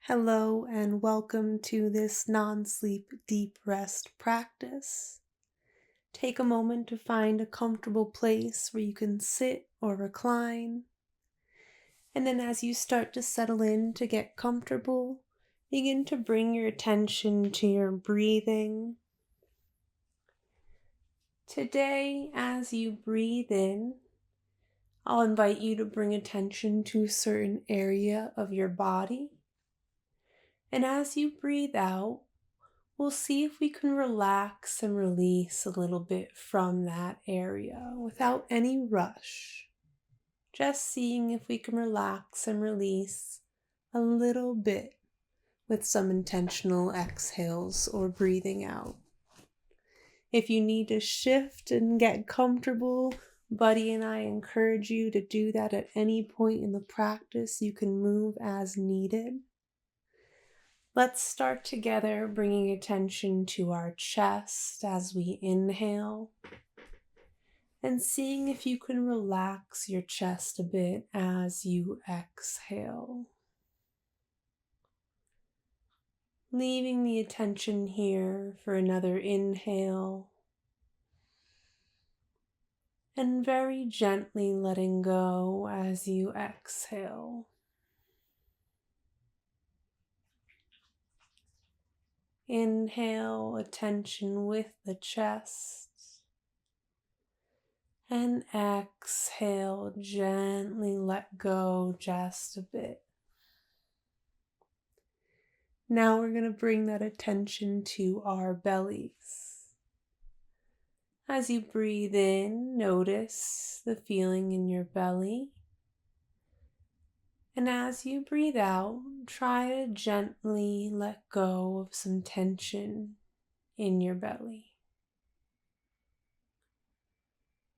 Hello and welcome to this non-sleep deep rest practice. Take a moment to find a comfortable place where you can sit or recline. And then as you start to settle in to get comfortable, begin to bring your attention to your breathing. Today, as you breathe in, I'll invite you to bring attention to a certain area of your body. And as you breathe out, we'll see if we can relax and release a little bit from that area without any rush. Just seeing if we can relax and release a little bit with some intentional exhales or breathing out. If you need to shift and get comfortable, Buddy and I encourage you to do that at any point in the practice. You can move as needed. Let's start together, bringing attention to our chest as we inhale and seeing if you can relax your chest a bit as you exhale. Leaving the attention here for another inhale and very gently letting go as you exhale. Inhale, attention with the chest. And exhale, gently let go just a bit. Now we're going to bring that attention to our bellies. As you breathe in, notice the feeling in your belly. And as you breathe out, try to gently let go of some tension in your belly.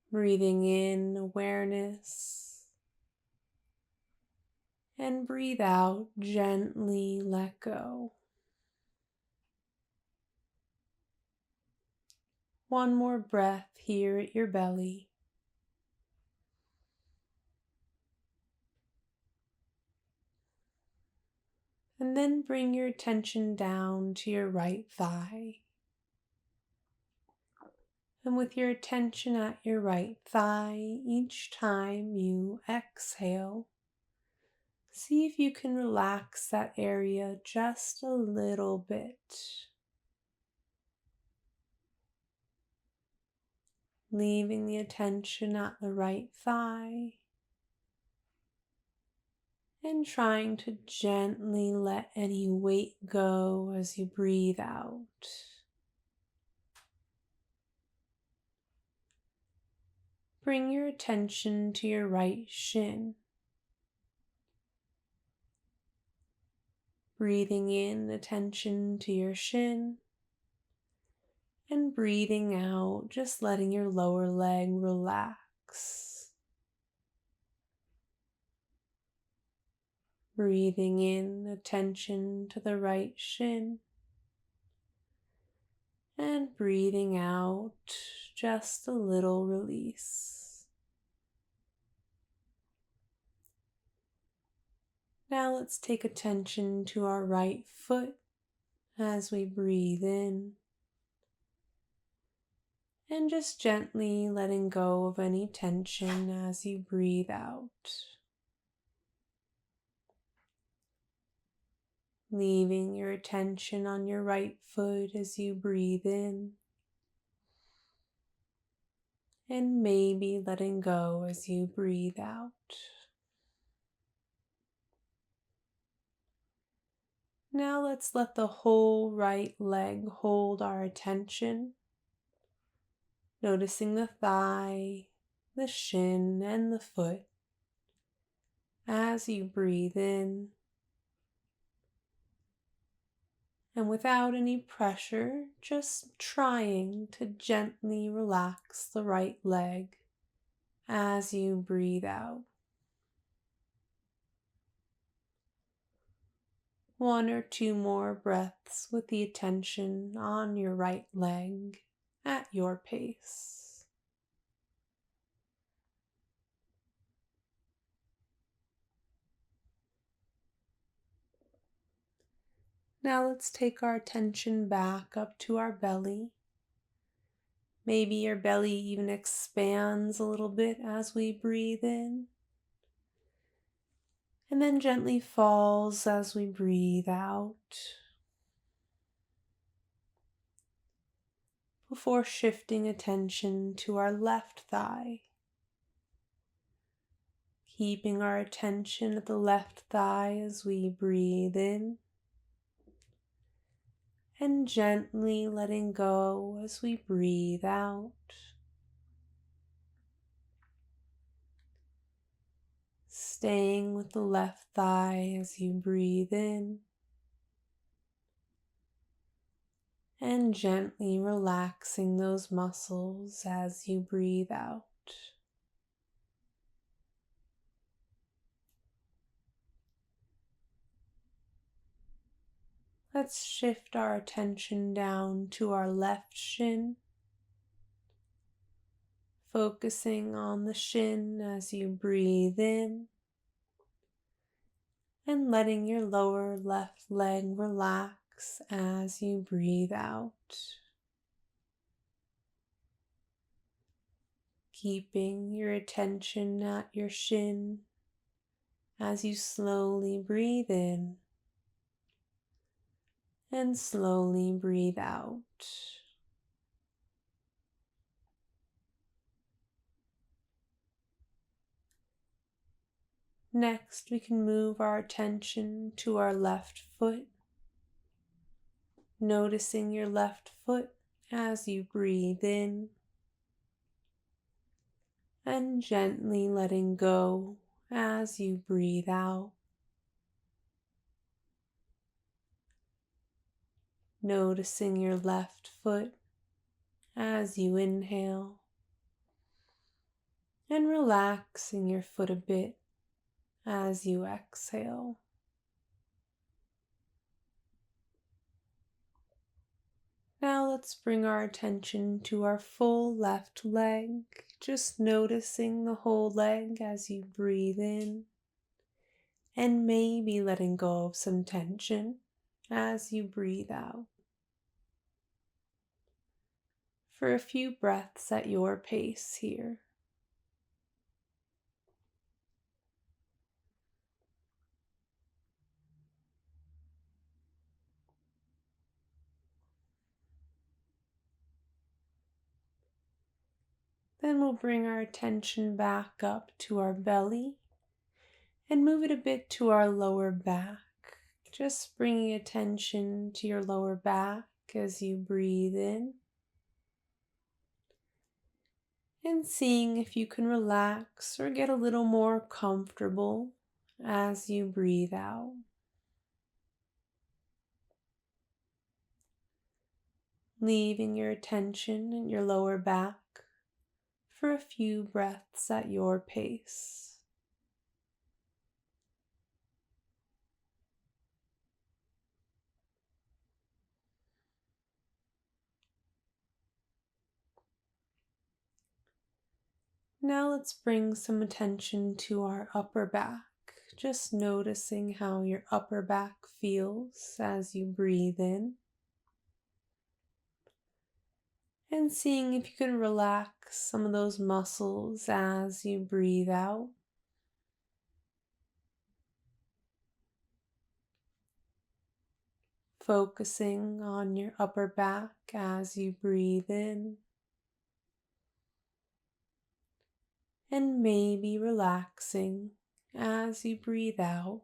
Breathing in awareness, and breathe out, gently let go. One more breath here at your belly. And then bring your attention down to your right thigh. And with your attention at your right thigh, each time you exhale, see if you can relax that area just a little bit. Leaving the attention at the right thigh and trying to gently let any weight go as you breathe out. Bring your attention to your right shin. Breathing in attention to your shin and breathing out, just letting your lower leg relax. Breathing in attention to the right shin and breathing out, just a little release. Now let's take attention to our right foot as we breathe in and just gently letting go of any tension as you breathe out. Leaving your attention on your right foot as you breathe in, and maybe letting go as you breathe out. Now let's let the whole right leg hold our attention, noticing the thigh, the shin, and the foot as you breathe in. And without any pressure, just trying to gently relax the right leg as you breathe out. One or two more breaths with the attention on your right leg at your pace. Now let's take our attention back up to our belly. Maybe your belly even expands a little bit as we breathe in, and then gently falls as we breathe out, before shifting attention to our left thigh. Keeping our attention at the left thigh as we breathe in, and gently letting go as we breathe out. Staying with the left thigh as you breathe in, and gently relaxing those muscles as you breathe out. Let's shift our attention down to our left shin, focusing on the shin as you breathe in, and letting your lower left leg relax as you breathe out. Keeping your attention at your shin as you slowly breathe in and slowly breathe out. Next, we can move our attention to our left foot, noticing your left foot as you breathe in and gently letting go as you breathe out. Noticing your left foot as you inhale and relaxing your foot a bit as you exhale. Now let's bring our attention to our full left leg, just noticing the whole leg as you breathe in, and maybe letting go of some tension as you breathe out. For a few breaths at your pace here. Then we'll bring our attention back up to our belly and move it a bit to our lower back. Just bringing attention to your lower back as you breathe in, and seeing if you can relax or get a little more comfortable as you breathe out. Leaving your attention in your lower back for a few breaths at your pace. Now let's bring some attention to our upper back, just noticing how your upper back feels as you breathe in, and seeing if you can relax some of those muscles as you breathe out. Focusing on your upper back as you breathe in, and maybe relaxing as you breathe out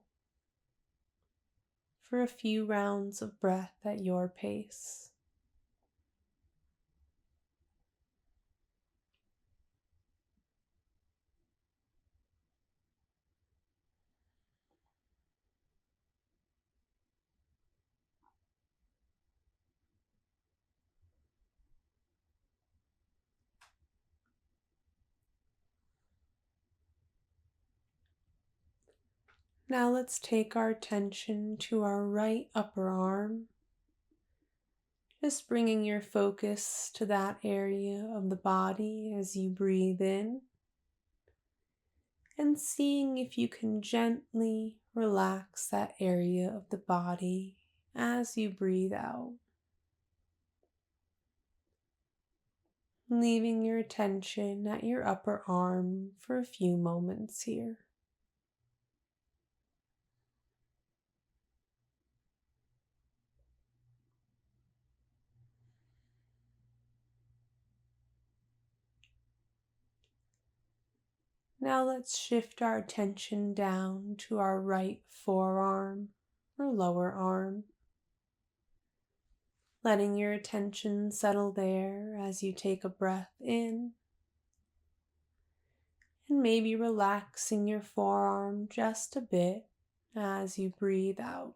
for a few rounds of breath at your pace. Now let's take our attention to our right upper arm, just bringing your focus to that area of the body as you breathe in, and seeing if you can gently relax that area of the body as you breathe out, leaving your attention at your upper arm for a few moments here. Now let's shift our attention down to our right forearm or lower arm, letting your attention settle there as you take a breath in, and maybe relaxing your forearm just a bit as you breathe out.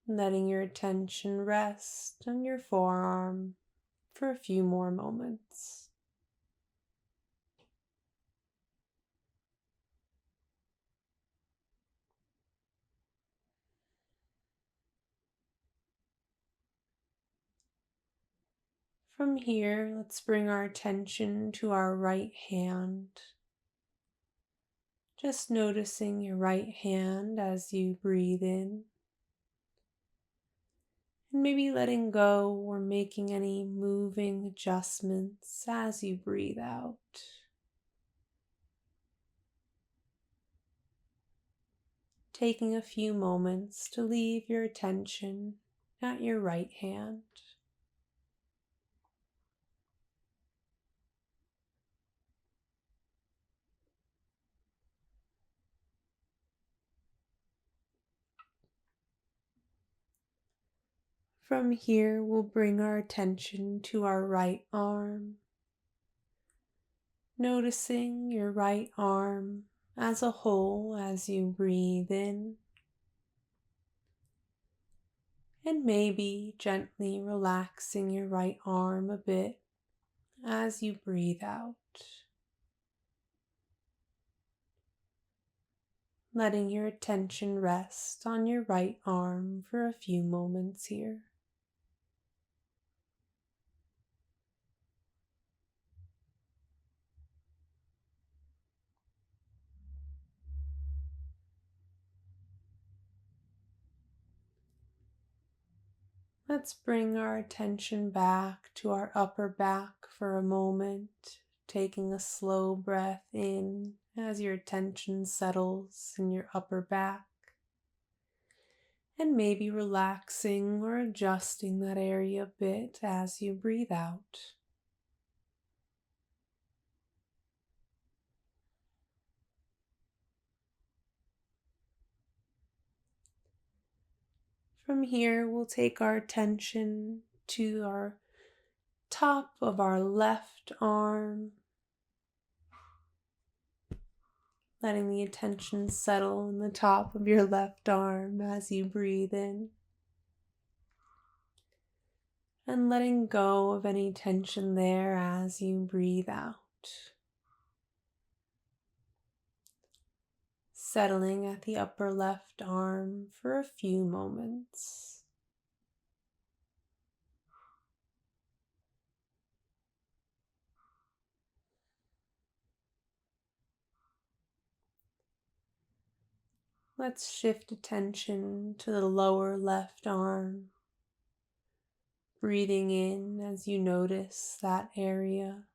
Letting your attention rest on your forearm for a few more moments. From here, let's bring our attention to our right hand. Just noticing your right hand as you breathe in, and maybe letting go or making any moving adjustments as you breathe out. Taking a few moments to leave your attention at your right hand. From here, we'll bring our attention to our right arm, noticing your right arm as a whole as you breathe in, and maybe gently relaxing your right arm a bit as you breathe out. Letting your attention rest on your right arm for a few moments here. Let's bring our attention back to our upper back for a moment, taking a slow breath in as your attention settles in your upper back, and maybe relaxing or adjusting that area a bit as you breathe out. From here, we'll take our attention to our top of our left arm, letting the attention settle in the top of your left arm as you breathe in, and letting go of any tension there as you breathe out. Settling at the upper left arm for a few moments. Let's shift attention to the lower left arm, breathing in as you notice that area,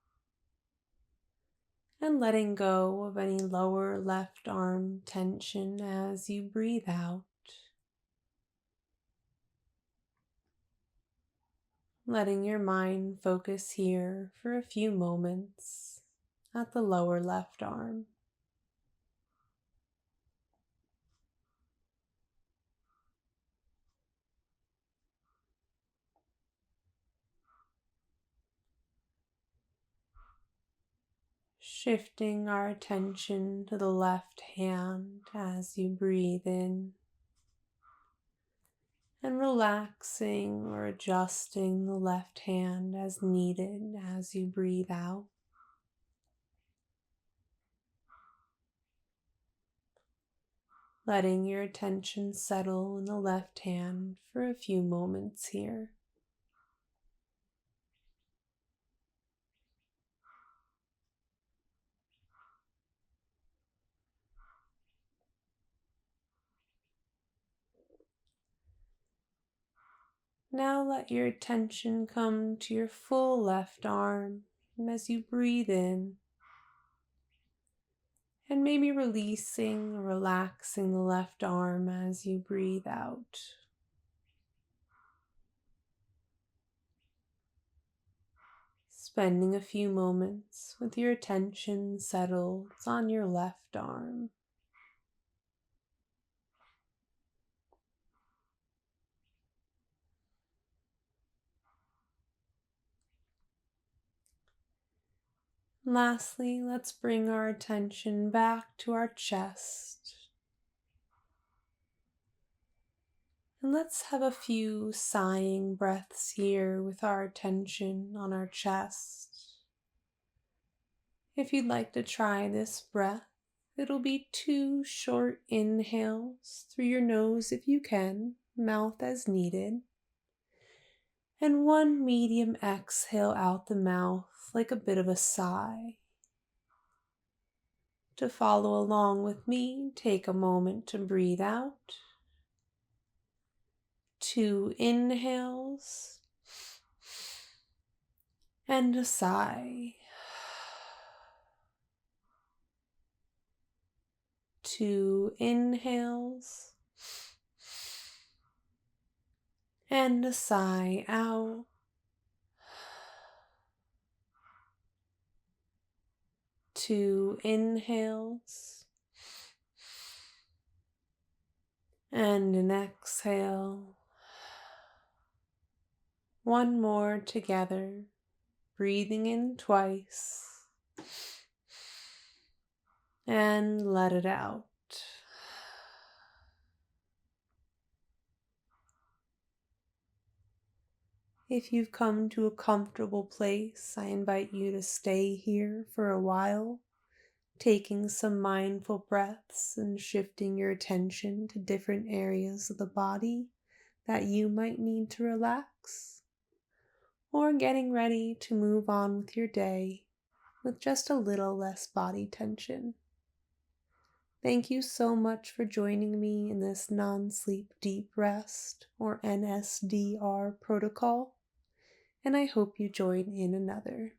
and letting go of any lower left arm tension as you breathe out. Letting your mind focus here for a few moments at the lower left arm. Shifting our attention to the left hand as you breathe in, and relaxing or adjusting the left hand as needed as you breathe out. Letting your attention settle in the left hand for a few moments here. Now let your attention come to your full left arm, and as you breathe in, and maybe releasing or relaxing the left arm as you breathe out. Spending a few moments with your attention settled on your left arm. Lastly, let's bring our attention back to our chest. And let's have a few sighing breaths here with our attention on our chest. If you'd like to try this breath, it'll be 2 short inhales through your nose if you can, mouth as needed, and 1 medium exhale out the mouth like a bit of a sigh. To follow along with me, take a moment to breathe out. 2 inhales and a sigh. 2 inhales and a sigh out. 2 inhales and an exhale. 1 more together, breathing in twice and let it out. If you've come to a comfortable place, I invite you to stay here for a while, taking some mindful breaths and shifting your attention to different areas of the body that you might need to relax, or getting ready to move on with your day with just a little less body tension. Thank you so much for joining me in this non-sleep deep rest, or NSDR protocol, and I hope you join in another.